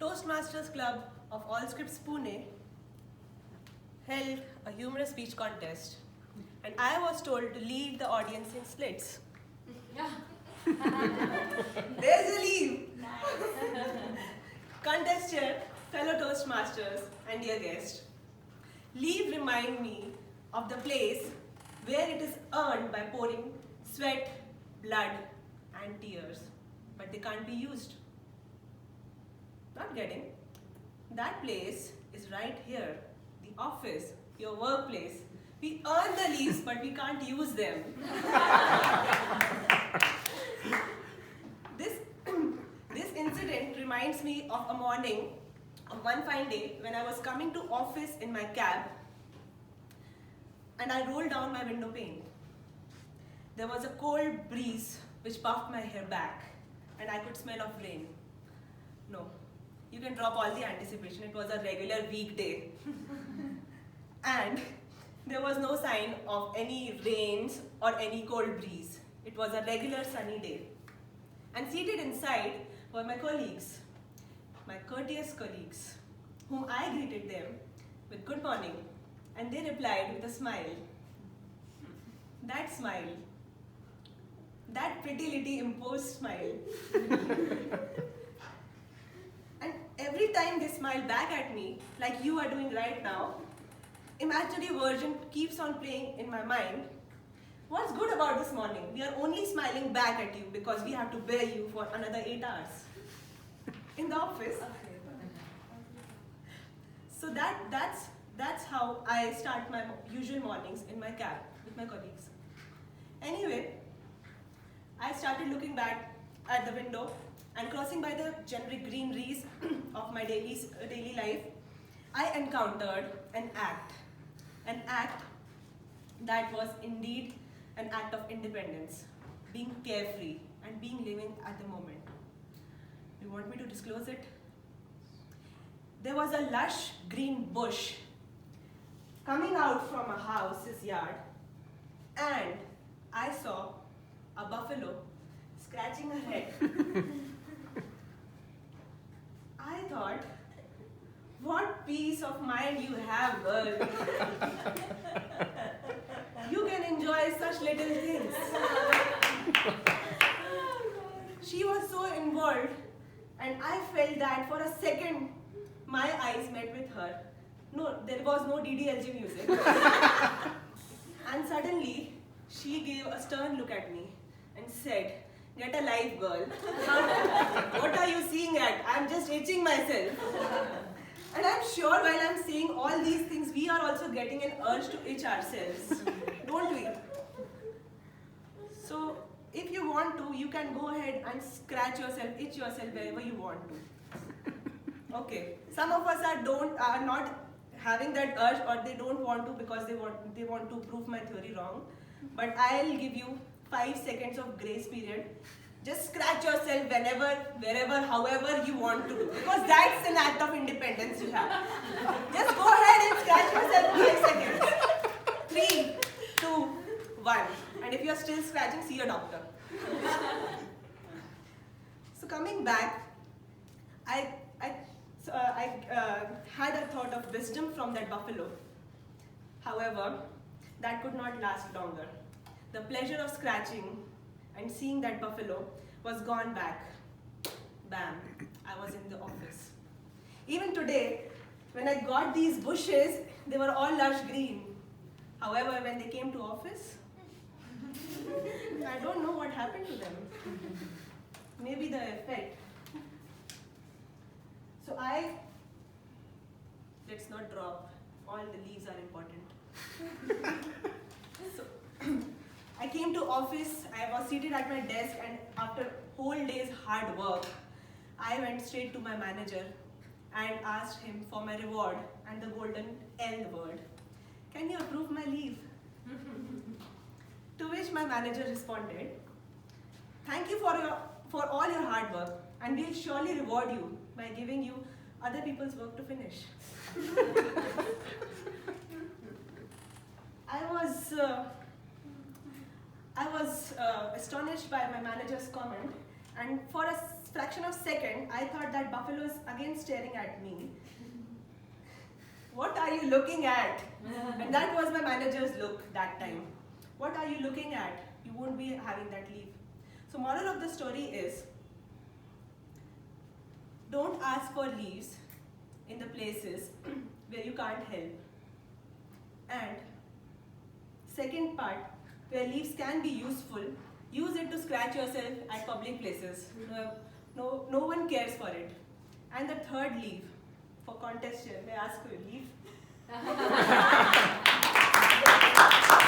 Toastmasters Club of Allscripts Pune held a humorous speech contest, and I was told to lead the audience in splits. There's a leave. Contest chair, fellow Toastmasters, and dear guest. Leave remind me of the place where it is earned by pouring sweat, blood, and tears, but they can't be used. Not getting? That place is right here, the office, your workplace. We earn the leaves, but we can't use them. This incident reminds me of a morning of one fine day when I was coming to office in my cab and I rolled down my window pane. There was a cold breeze which puffed my hair back and I could smell of rain. No, you can drop all the anticipation. It was a regular weekday. And there was no sign of any rains or any cold breeze. It was a regular sunny day. And seated inside were my colleagues, my courteous colleagues, whom I greeted them with good morning, and they replied with a smile. That smile, that pretty little imposed smile. And every time they smile back at me, like you are doing right now, imaginary version keeps on playing in my mind. What's good about this morning? We are only smiling back at you because we have to bear you for another 8 hours in the office. So that's how I start my usual mornings in my cab with my colleagues. Anyway, I started looking back at the window and crossing by the generic greeneries of my daily life, I encountered an act that was indeed an act of independence, being carefree and being living at the moment. You want me to disclose it? There was a lush green bush coming out from a house's yard, and I saw a buffalo scratching her head. I thought, what peace of mind you have, girl. You can enjoy such little things. She was so involved, and I felt that for a second, my eyes met with her. No, there was no DDLG music. And suddenly, she gave a stern look at me and said, "Get a life, girl." What are you seeing at? I'm just itching myself. And I'm sure while I'm saying all these things, we are also getting an urge to itch ourselves. Don't we? So, if you want to, you can go ahead and scratch yourself, itch yourself wherever you want to. Okay. Some of us are not having that urge, or they don't want to because they want to prove my theory wrong. But I'll give you 5 seconds of grace period. Just scratch yourself whenever, wherever, however you want to do. Because that's an act of independence you have. Just go ahead and scratch yourself 5 seconds. 3, 2, 1. And if you're still scratching, see your doctor. So coming back, I had a thought of wisdom from that buffalo. However, that could not last longer. The pleasure of scratching and seeing that buffalo was gone back. Bam, I was in the office. Even today, when I got these bushes, they were all lush green. However, when they came to office, I don't know what happened to them. Maybe the effect. So let's not drop, all the leaves are important. So, I came to office, I was seated at my desk, and after whole day's hard work, I went straight to my manager and asked him for my reward and the golden L word. Can you approve my leave? To which my manager responded, "Thank you for all your hard work, and we'll surely reward you by giving you other people's work to finish." I was astonished by my manager's comment, and for fraction of second, I thought that buffalo is again staring at me. What are you looking at? And that was my manager's look that time. What are you looking at? You won't be having that leave. So moral of the story is, don't ask for leaves in the places where you can't help. And second part, where leaves can be useful, use it to scratch yourself at public places. No one cares for it. And the third leave, for contest here, may I ask for a leave?